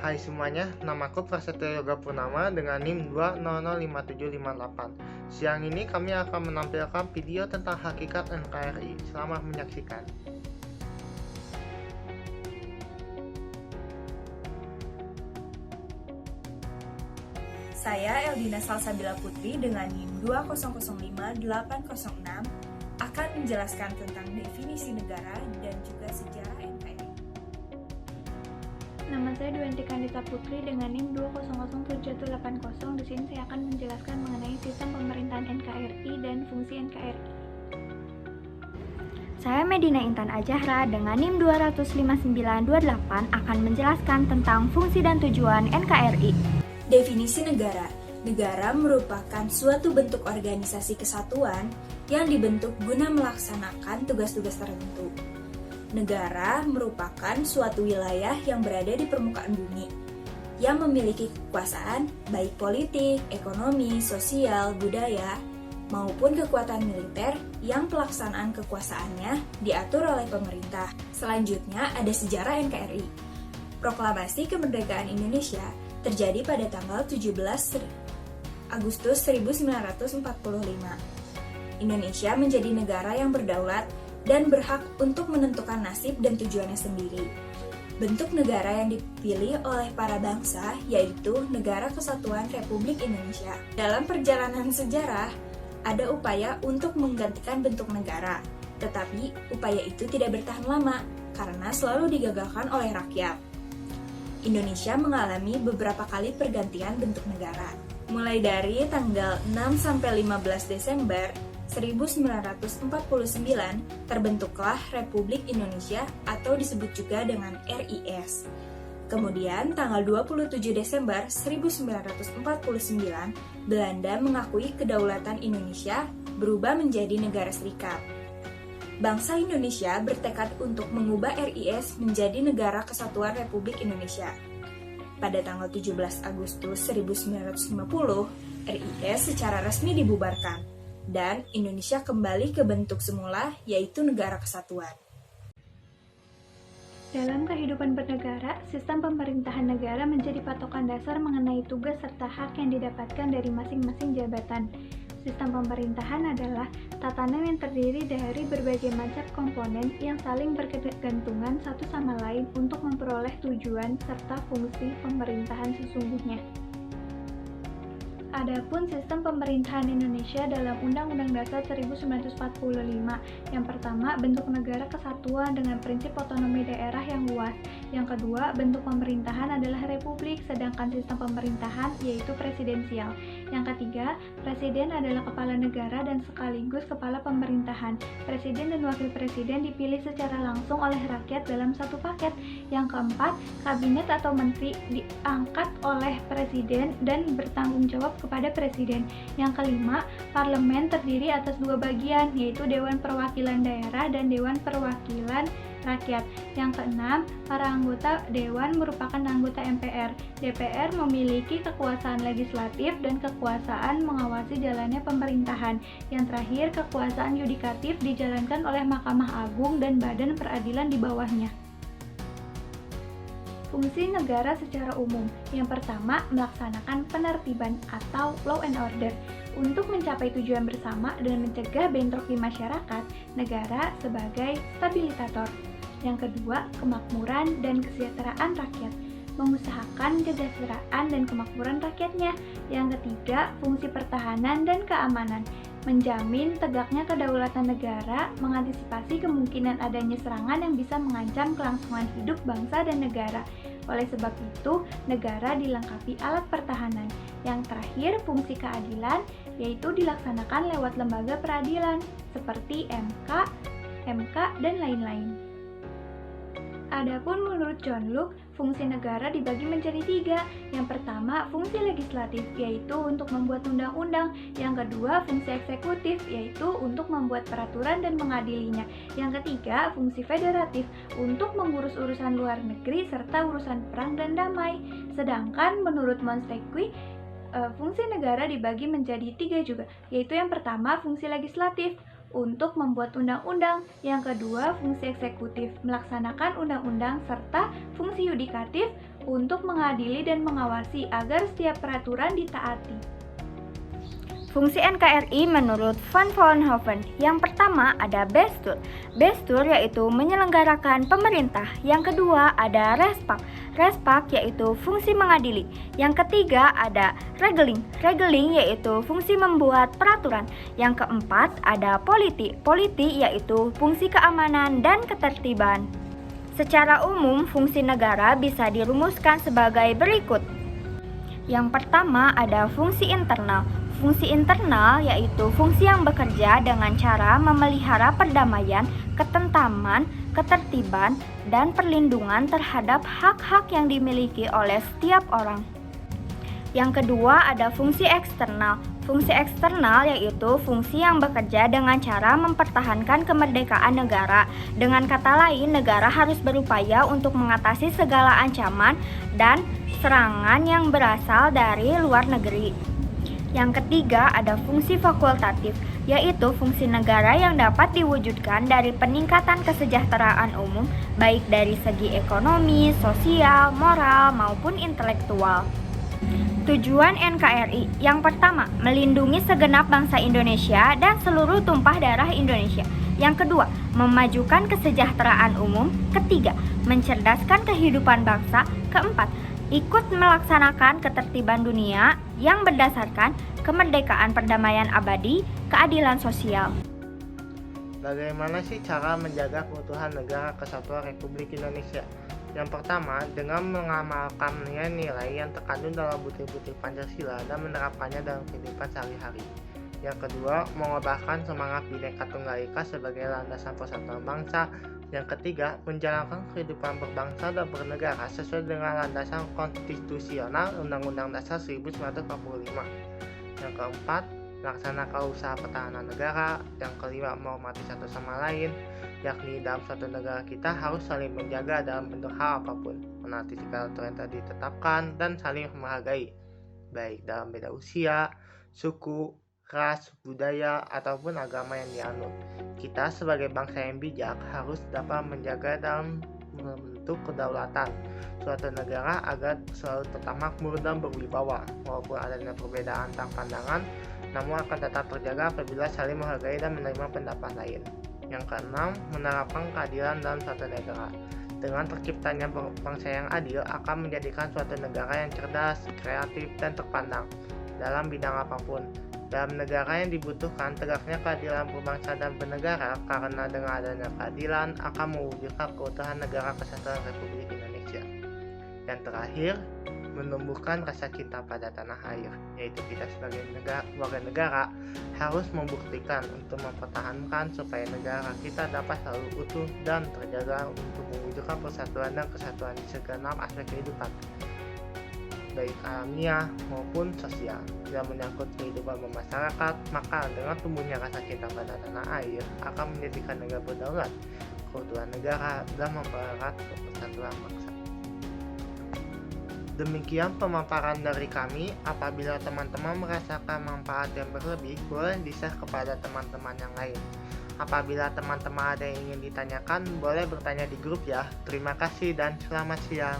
Hai semuanya, namaku Prasetyo Yoga Purnama dengan NIM 2005758. Siang ini kami akan menampilkan video tentang hakikat NKRI. Selamat menyaksikan. Saya Eldina Salsabila Putri dengan NIM 2005806 akan menjelaskan tentang definisi negara dan juga sejarah NKRI. Nama saya Duyanti Kandita Putri dengan NIM 2007180. Di sini saya akan menjelaskan mengenai sistem pemerintahan NKRI dan fungsi NKRI. Saya Medina Intan Ajahra dengan NIM 25928 akan menjelaskan tentang fungsi dan tujuan NKRI. Definisi negara. Negara merupakan suatu bentuk organisasi kesatuan yang dibentuk guna melaksanakan tugas-tugas tertentu. Negara merupakan suatu wilayah yang berada di permukaan bumi, yang memiliki kekuasaan baik politik, ekonomi, sosial, budaya, maupun kekuatan militer yang pelaksanaan kekuasaannya diatur oleh pemerintah. Selanjutnya ada sejarah NKRI. Proklamasi Kemerdekaan Indonesia terjadi pada tanggal 17 Agustus 1945. Indonesia menjadi negara yang berdaulat dan berhak untuk menentukan nasib dan tujuannya sendiri. Bentuk negara yang dipilih oleh para bangsa yaitu Negara Kesatuan Republik Indonesia. Dalam perjalanan sejarah, ada upaya untuk menggantikan bentuk negara, tetapi upaya itu tidak bertahan lama karena selalu digagalkan oleh rakyat. Indonesia mengalami beberapa kali pergantian bentuk negara. Mulai dari tanggal 6-15 Desember 1949 terbentuklah Republik Indonesia atau disebut juga dengan RIS. Kemudian tanggal 27 Desember 1949 Belanda mengakui kedaulatan Indonesia berubah menjadi negara serikat. Bangsa Indonesia bertekad untuk mengubah RIS menjadi Negara Kesatuan Republik Indonesia. Pada tanggal 17 Agustus 1950, RIS secara resmi dibubarkan, dan Indonesia kembali ke bentuk semula, yaitu Negara Kesatuan. Dalam kehidupan bernegara, sistem pemerintahan negara menjadi patokan dasar mengenai tugas serta hak yang didapatkan dari masing-masing jabatan. Sistem pemerintahan adalah tatanan yang terdiri dari berbagai macam komponen yang saling berkegantungan satu sama lain untuk memperoleh tujuan serta fungsi pemerintahan sesungguhnya. Adapun sistem pemerintahan Indonesia dalam Undang-Undang Dasar 1945, yang pertama, bentuk negara kesatuan dengan prinsip otonomi daerah yang luas. Yang kedua, bentuk pemerintahan adalah republik, sedangkan sistem pemerintahan yaitu presidensial. Yang ketiga, presiden adalah kepala negara dan sekaligus kepala pemerintahan. Presiden dan wakil presiden dipilih secara langsung oleh rakyat dalam satu paket. Yang keempat, kabinet atau menteri diangkat oleh presiden dan bertanggung jawab kepada presiden. Yang kelima, parlemen terdiri atas dua bagian, yaitu Dewan Perwakilan Daerah dan Dewan Perwakilan Rakyat. Yang keenam, para anggota Dewan merupakan anggota MPR. DPR memiliki kekuasaan legislatif dan kekuasaan mengawasi jalannya pemerintahan. Yang terakhir, kekuasaan yudikatif dijalankan oleh Mahkamah Agung dan badan peradilan di bawahnya. Fungsi negara secara umum. Yang pertama, melaksanakan penertiban atau law and order. Untuk mencapai tujuan bersama dan mencegah bentrok di masyarakat, negara sebagai stabilisator. Yang kedua, kemakmuran dan kesejahteraan rakyat. Mengusahakan kesejahteraan dan kemakmuran rakyatnya. Yang ketiga, fungsi pertahanan dan keamanan. Menjamin tegaknya kedaulatan negara, mengantisipasi kemungkinan adanya serangan yang bisa mengancam kelangsungan hidup bangsa dan negara. Oleh sebab itu, negara dilengkapi alat pertahanan. Yang terakhir, fungsi keadilan, yaitu dilaksanakan lewat lembaga peradilan, seperti MK, dan lain-lain. Adapun menurut John Locke, fungsi negara dibagi menjadi tiga. Yang pertama, fungsi legislatif, yaitu untuk membuat undang-undang. Yang kedua, fungsi eksekutif, yaitu untuk membuat peraturan dan mengadilinya. Yang ketiga, fungsi federatif, untuk mengurus urusan luar negeri serta urusan perang dan damai. Sedangkan menurut Montesquieu, fungsi negara dibagi menjadi tiga juga, yaitu yang pertama, fungsi legislatif, untuk membuat undang-undang, yang kedua fungsi eksekutif melaksanakan undang-undang, serta fungsi yudikatif untuk mengadili dan mengawasi agar setiap peraturan ditaati. Fungsi NKRI menurut Van Vollenhoven, yang pertama ada Bestuur. Bestuur yaitu menyelenggarakan pemerintah. Yang kedua ada Respak. Respak yaitu fungsi mengadili. Yang ketiga ada Regeling. Regeling yaitu fungsi membuat peraturan. Yang keempat ada Politi. Politi yaitu fungsi keamanan dan ketertiban. Secara umum, fungsi negara bisa dirumuskan sebagai berikut. Yang pertama ada fungsi internal. Fungsi internal yaitu fungsi yang bekerja dengan cara memelihara perdamaian, ketentraman, ketertiban, dan perlindungan terhadap hak-hak yang dimiliki oleh setiap orang. Yang kedua ada fungsi eksternal. Fungsi eksternal yaitu fungsi yang bekerja dengan cara mempertahankan kemerdekaan negara. Dengan kata lain, negara harus berupaya untuk mengatasi segala ancaman dan serangan yang berasal dari luar negeri. Yang ketiga ada fungsi fakultatif, yaitu fungsi negara yang dapat diwujudkan dari peningkatan kesejahteraan umum, baik dari segi ekonomi, sosial, moral, maupun intelektual. Tujuan NKRI yang pertama, melindungi segenap bangsa Indonesia dan seluruh tumpah darah Indonesia. Yang kedua, memajukan kesejahteraan umum. Ketiga, mencerdaskan kehidupan bangsa. Keempat, ikut melaksanakan ketertiban dunia yang berdasarkan kemerdekaan, perdamaian abadi, keadilan sosial. Bagaimana sih cara menjaga keutuhan negara kesatuan Republik Indonesia? Yang pertama, dengan mengamalkan nilai-nilai yang terkandung dalam butir-butir Pancasila dan menerapkannya dalam kehidupan sehari-hari. Yang kedua, mengobarkan semangat Bhinneka Tunggal Ika sebagai landasan persatuan bangsa. Yang ketiga, menjalankan kehidupan berbangsa dan bernegara sesuai dengan landasan konstitusional Undang-Undang Dasar 1945. Yang keempat, melaksanakan usaha pertahanan negara. Yang kelima, menghormati satu sama lain, yakni dalam suatu negara kita harus saling menjaga dalam bentuk hal apapun, menaati segala aturan yang telah ditetapkan, dan saling menghargai, baik dalam beda usia, suku, ras, budaya, ataupun agama yang dianut. Kita sebagai bangsa yang bijak harus dapat menjaga dalam membentuk kedaulatan suatu negara agar selalu tetap makmur dan berwibawa, walaupun adanya perbedaan antar pandangan, namun akan tetap terjaga apabila saling menghargai dan menerima pendapat lain. Yang keenam, menerapkan keadilan dalam suatu negara. Dengan terciptanya bangsa yang adil akan menjadikan suatu negara yang cerdas, kreatif, dan terpandang dalam bidang apapun. Dalam negara yang dibutuhkan tegaknya keadilan berbangsa dan bernegara, karena dengan adanya keadilan akan mewujudkan keutuhan negara kesatuan Republik Indonesia. Yang terakhir, menumbuhkan rasa cinta pada tanah air, yaitu kita sebagai warga negara harus membuktikan untuk mempertahankan supaya negara kita dapat selalu utuh dan terjaga untuk mewujudkan persatuan dan kesatuan di segenap aspek kehidupan, baik alamiah maupun sosial. Yang menyangkut kehidupan bermasyarakat, maka dengan tumbuhnya rasa cinta pada tanah air akan menjadikan negara berdaulat, keutuhan negara, dan mempererat persatuan bangsa. Demikian pemaparan dari kami. Apabila teman-teman merasakan manfaat yang berlebih, boleh di-share kepada teman-teman yang lain. Apabila teman-teman ada yang ingin ditanyakan, boleh bertanya di grup ya. Terima kasih dan selamat siang.